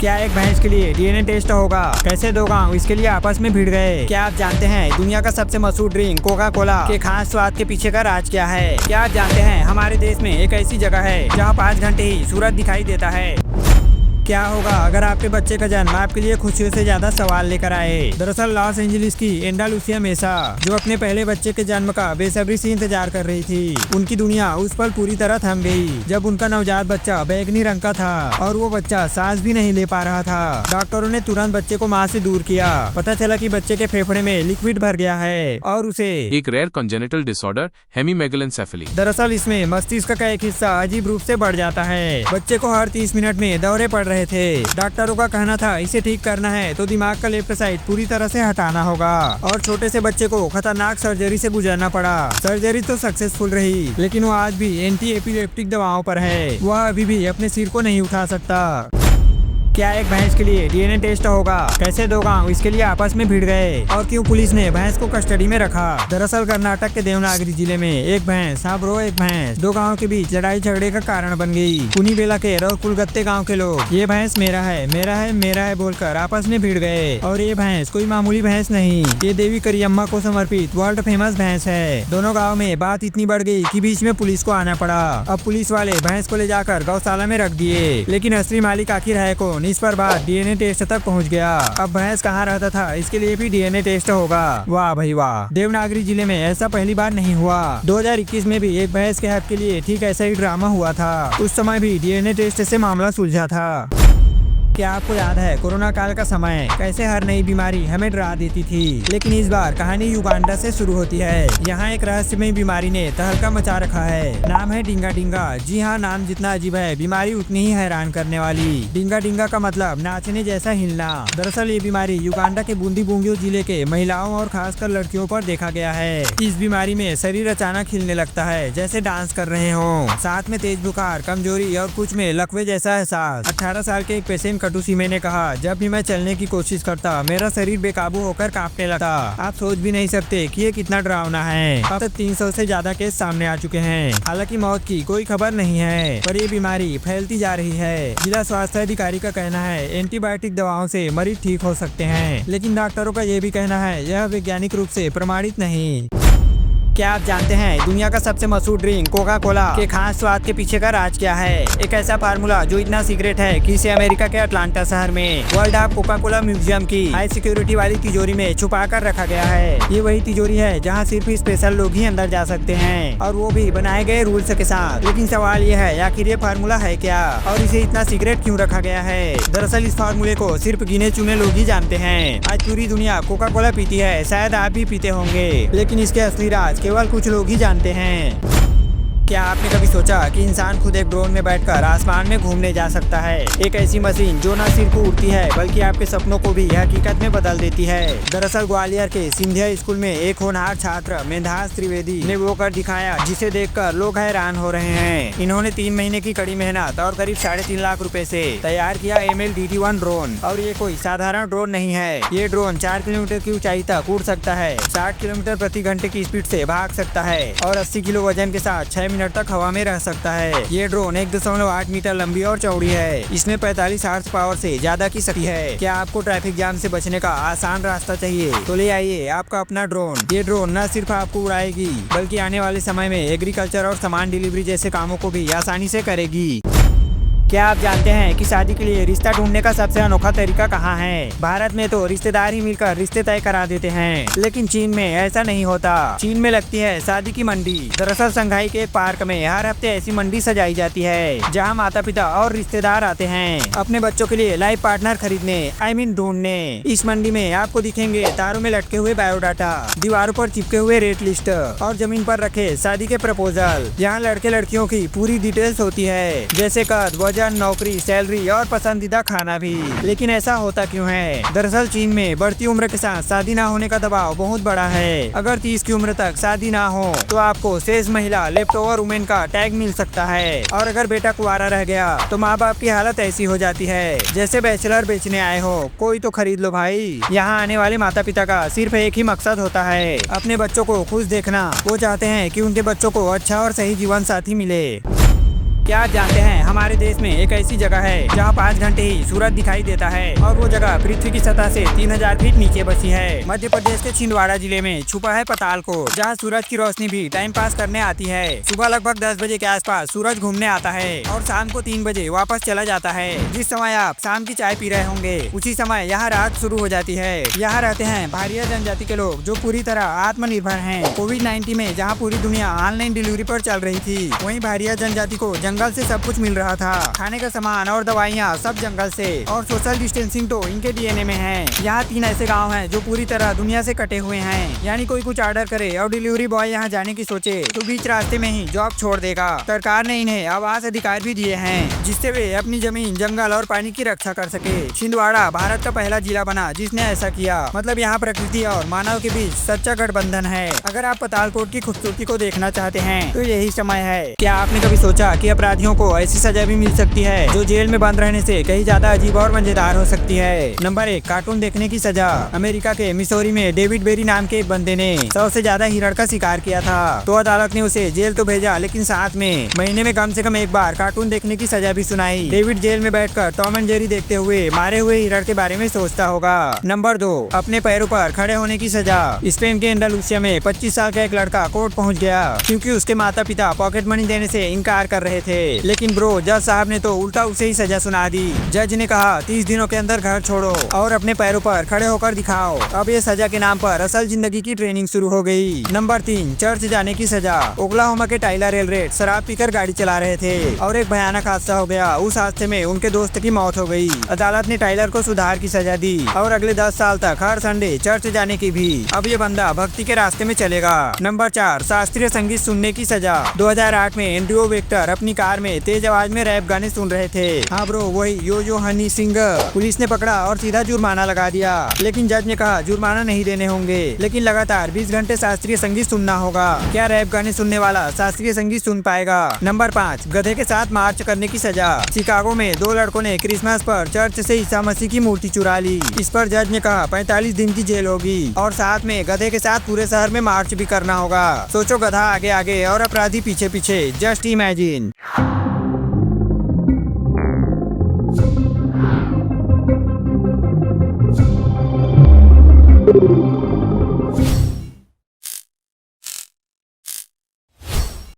क्या एक भैंस के लिए डीएनए टेस्ट होगा? कैसे दो गांव इसके लिए आपस में भिड़ गए? क्या आप जानते हैं दुनिया का सबसे मशहूर ड्रिंक कोका कोला के खास स्वाद के पीछे का राज क्या है? क्या आप जानते हैं हमारे देश में एक ऐसी जगह है जहां 5 घंटे ही सूरज दिखाई देता है? क्या होगा अगर आपके बच्चे का जन्म आपके लिए खुशियों से ज्यादा सवाल लेकर आए? दरअसल लॉस एंजलिस की एंडा लूसिया मेसा, जो अपने पहले बच्चे के जन्म का बेसब्री से इंतजार कर रही थी, उनकी दुनिया उस पल पूरी तरह थम गई जब उनका नवजात बच्चा बैगनी रंग का था और वो बच्चा सांस भी नहीं ले पा रहा था। डॉक्टरों ने तुरंत बच्चे को माँ से दूर किया। पता चला कि बच्चे के फेफड़े में लिक्विड भर गया है और उसे एक रेयर कंजेनिटल डिसऑर्डर हेमीमेगलेनसेफेली। दरअसल इसमें मस्तिष्क का एक हिस्सा अजीब रूप से बढ़ जाता है। बच्चे को हर 30 मिनट में दौरे पड़ रहे थे। डॉक्टरों का कहना था इसे ठीक करना है तो दिमाग का लेफ्ट साइड पूरी तरह से हटाना होगा और छोटे से बच्चे को खतरनाक सर्जरी से गुजरना पड़ा। सर्जरी तो सक्सेसफुल रही, लेकिन वो आज भी एंटी एपिलेप्टिक दवाओं पर है। वह अभी भी अपने सिर को नहीं उठा सकता। क्या एक भैंस के लिए डीएनए टेस्ट होगा? कैसे दो गांव इसके लिए आपस में भिड़ गए और क्यों पुलिस ने भैंस को कस्टडी में रखा? दरअसल कर्नाटक के देवनागरी जिले में एक भैंस, हाँ ब्रो एक भैंस, दो गांव के बीच लड़ाई झगड़े का कारण बन गई। कुनीबेला के और कुलगत्ते गांव के लोग ये भैंस मेरा है मेरा है मेरा है बोलकर आपस में भिड़ गए। और ये भैंस कोई मामूली भैंस नहीं, ये देवी करियम्मा को समर्पित वर्ल्ड फेमस भैंस है। दोनों गाँव में बात इतनी बढ़ गई कि बीच में पुलिस को आना पड़ा। अब पुलिस वाले भैंस को ले जाकर गौशाला में रख दिए, लेकिन असली मालिक आखिर है कौन, इस पर बात डीएनए टेस्ट तक पहुंच गया। अब भैंस कहाँ रहता था इसके लिए भी डीएनए टेस्ट होगा। वाह भाई वाह, देवनागरी जिले में ऐसा पहली बार नहीं हुआ। 2021 में भी एक भैंस के हक के लिए ठीक ऐसा ही ड्रामा हुआ था। उस समय भी डीएनए टेस्ट से मामला सुलझा था। क्या आपको याद है कोरोना काल का समय कैसे हर नई बीमारी हमें डरा देती थी? लेकिन इस बार कहानी युगांडा से शुरू होती है। यहाँ एक रहस्यमय बीमारी ने तहलका मचा रखा है। नाम है डिंगा डिंगा। जी हाँ, नाम जितना अजीब है बीमारी उतनी ही हैरान करने वाली। डिंगा डिंगा का मतलब नाचने जैसा हिलना। दरअसल ये बीमारी युगांडा के बूंदी बुंगियो जिले के महिलाओं और खासकर लड़कियों पर देखा गया है। इस बीमारी में शरीर अचानक हिलने लगता है जैसे डांस कर रहे हो, साथ में तेज बुखार, कमजोरी और कुछ में लकवे जैसा एहसास। 18 साल के एक पेशेंट कटुसीमे ने कहा, जब भी मैं चलने की कोशिश करता मेरा शरीर बेकाबू होकर कांपने लगता। आप सोच भी नहीं सकते कि ये कितना डरावना है। अब तक 300 से ज्यादा केस सामने आ चुके हैं। हालांकि मौत की कोई खबर नहीं है, पर ये बीमारी फैलती जा रही है। जिला स्वास्थ्य अधिकारी का कहना है एंटीबायोटिक दवाओं से मरीज ठीक हो सकते हैं, लेकिन डॉक्टरों का ये भी कहना है यह वैज्ञानिक रूप से प्रमाणित नहीं। क्या आप जानते हैं दुनिया का सबसे मशहूर ड्रिंक कोका कोला के खास स्वाद के पीछे का राज क्या है? एक ऐसा फार्मूला जो इतना सीक्रेट है कि इसे अमेरिका के अटलांटा शहर में world of Coca Cola museum की हाई सिक्योरिटी वाली तिजोरी में छुपा कर रखा गया है। ये वही तिजोरी है जहाँ सिर्फ स्पेशल लोग ही अंदर जा सकते हैं, और वो भी बनाए गए रूल्स के साथ। लेकिन सवाल ये है आखिर ये फार्मूला है क्या और इसे इतना सीक्रेट क्यों रखा गया है? दरअसल इस फार्मूले को सिर्फ गिने चुने लोग ही जानते हैं। आज पूरी दुनिया कोका कोला पीती है, शायद आप भी पीते होंगे, लेकिन इसके असली राज केवल कुछ लोग ही जानते हैं। क्या आपने कभी सोचा कि इंसान खुद एक ड्रोन में बैठकर आसमान में घूमने जा सकता है? एक ऐसी मशीन जो न सिर्फ उड़ती है बल्कि आपके सपनों को भी हकीकत में बदल देती है। दरअसल ग्वालियर के सिंधिया स्कूल में एक होनहार छात्र मेधांश त्रिवेदी ने वो कर दिखाया जिसे देखकर लोग हैरान हो रहे हैं। इन्होंने 3 महीने की कड़ी मेहनत और करीब 3.5 लाख रुपए से तैयार किया MLDT-1 ड्रोन। और ये कोई साधारण ड्रोन नहीं है। ये ड्रोन 4 किलोमीटर की ऊंचाई तक उड़ सकता है, 60 किलोमीटर प्रति घंटे की स्पीड से भाग सकता है और 80 किलो वजन के साथ 6 मिनट तक हवा में रह सकता है। ये ड्रोन 1.8 मीटर लंबी और चौड़ी है। इसमें 45 हॉर्स पावर से ज्यादा की शक्ति है। क्या आपको ट्रैफिक जाम से बचने का आसान रास्ता चाहिए? तो ले आइए आपका अपना ड्रोन। ये ड्रोन न सिर्फ आपको उड़ाएगी बल्कि आने वाले समय में एग्रीकल्चर और सामान डिलीवरी जैसे कामों को भी आसानी से करेगी। क्या आप जानते हैं कि शादी के लिए रिश्ता ढूंढने का सबसे अनोखा तरीका कहाँ है? भारत में तो रिश्तेदार ही मिलकर रिश्ते तय करा देते हैं, लेकिन चीन में ऐसा नहीं होता। चीन में लगती है शादी की मंडी। दरअसल संघाई के एक पार्क में हर हफ्ते ऐसी मंडी सजाई जाती है जहाँ माता पिता और रिश्तेदार आते हैं अपने बच्चों के लिए लाइफ पार्टनर खरीदने ढूंढने। इस मंडी में आपको दिखेंगे तारों में लटके हुए बायोडाटा, दीवारों पर चिपके हुए रेट लिस्ट और जमीन पर रखे शादी के प्रपोजल। यहाँ लड़के लड़कियों की पूरी डिटेल्स होती है, जैसे कद, नौकरी, सैलरी और पसंदीदा खाना भी। लेकिन ऐसा होता क्यों है? दरअसल चीन में बढ़ती उम्र के साथ शादी ना होने का दबाव बहुत बड़ा है। अगर 30 की उम्र तक शादी ना हो तो आपको शेष महिला लेफ्ट ओवर वुमेन का टैग मिल सकता है, और अगर बेटा कुंवारा रह गया तो माँ बाप की हालत ऐसी हो जाती है जैसे बैचलर बेचने आए हो, कोई तो खरीद लो भाई। यहाँ आने वाले माता पिता का सिर्फ एक ही मकसद होता है, अपने बच्चों को खुश देखना। वो चाहते हैं कि उनके बच्चों को अच्छा और सही जीवन साथी मिले। क्या आप जानते हैं हमारे देश में एक ऐसी जगह है जहाँ 5 घंटे ही सूरज दिखाई देता है और वो जगह पृथ्वी की सतह से 3000 फीट नीचे बसी है। मध्य प्रदेश के छिंदवाड़ा जिले में छुपा है पातालकोट, जहाँ सूरज की रोशनी भी टाइम पास करने आती है। सुबह लगभग 10 बजे के आसपास सूरज घूमने आता है और शाम को 3 बजे वापस चला जाता है। जिस समय आप शाम की चाय पी रहे होंगे उसी समय यहाँ रात शुरू हो जाती है। यहाँ रहते हैं भारिया जनजाति के लोग जो पूरी तरह आत्मनिर्भर हैं। कोविड-19 में जहाँ पूरी दुनिया ऑनलाइन डिलीवरी पर चल रही थी, वहीं भारिया जनजाति को जंगल से सब कुछ मिल रहा था। खाने का सामान और दवाइयाँ सब जंगल से, और सोशल डिस्टेंसिंग तो इनके डीएनए में है। यहाँ 3 ऐसे गांव हैं जो पूरी तरह दुनिया से कटे हुए हैं। यानी कोई कुछ ऑर्डर करे और डिलीवरी बॉय यहाँ जाने की सोचे तो बीच रास्ते में ही जॉब छोड़ देगा। सरकार ने इन्हें आवास अधिकार भी दिए हैं जिससे वे अपनी जमीन, जंगल और पानी की रक्षा कर सके। छिंदवाड़ा भारत का पहला जिला बना जिसने ऐसा किया। मतलब यहाँ प्रकृति और मानव के बीच सच्चा गठबंधन है। अगर आप पातालकोट की खूबसूरती को देखना चाहते हैं तो यही समय है। क्या आपने कभी सोचा कि अपराधियों को ऐसी सजा भी मिल सकती है जो जेल में बंद रहने से कहीं ज्यादा अजीब और मजेदार हो सकती है। नंबर 1, कार्टून देखने की सजा। अमेरिका के मिसौरी में डेविड बेरी नाम के एक बंदे ने 100 से ज्यादा हिरण का शिकार किया था, तो अदालत ने उसे जेल तो भेजा लेकिन साथ में महीने में कम से कम एक बार कार्टून देखने की सजा भी सुनाई। डेविड जेल में बैठकर टॉम एंड जेरी देखते हुए मारे हुए हिरण के बारे में सोचता होगा। नंबर 2, अपने पैरों पर खड़े होने की सजा। स्पेन के एंडालुसिया में 25 साल का एक लड़का कोर्ट पहुंच गया क्योंकि उसके माता पिता पॉकेट मनी देने से इनकार कर रहे थे। लेकिन ब्रो, जज साहब ने तो उल्टा उसे ही सजा सुना दी। जज ने कहा 30 दिनों के अंदर घर छोड़ो और अपने पैरों पर खड़े होकर दिखाओ। अब ये सजा के नाम पर असल जिंदगी की ट्रेनिंग शुरू हो गई। नंबर 3, चर्च जाने की सजा। ओक्लाहोमा के टाइलर एलरेड शराब पीकर गाड़ी चला रहे थे और एक भयानक हादसा हो गया। उस हादसे में उनके दोस्त की मौत हो गई। अदालत ने टाइलर को सुधार की सजा दी और अगले 10 साल तक हर संडे चर्च जाने की भी। अब ये बंदा भक्ति के रास्ते में चलेगा। नंबर 4, शास्त्रीय संगीत सुनने की सजा। 2008 में एंड्रयू वेक्टर अपनी कार में तेज आवाज में रैप गाने सुन रहे थे। हाँ ब्रो, वही यो हनी सिंह। पुलिस ने पकड़ा और सीधा जुर्माना लगा दिया, लेकिन जज ने कहा जुर्माना नहीं देने होंगे, लेकिन लगातार 20 घंटे शास्त्रीय संगीत सुनना होगा। क्या रैप गाने सुनने वाला शास्त्रीय संगीत सुन पाएगा? नंबर 5, गधे के साथ मार्च करने की सजा। शिकागो में 2 लड़कों ने क्रिसमस पर चर्च से ईसा मसीह की मूर्ति चुरा ली। इस पर जज ने कहा 45 दिन की जेल होगी और साथ में गधे के साथ पूरे शहर में मार्च भी करना होगा। सोचो, गधा आगे आगे और अपराधी पीछे पीछे। Just imagine.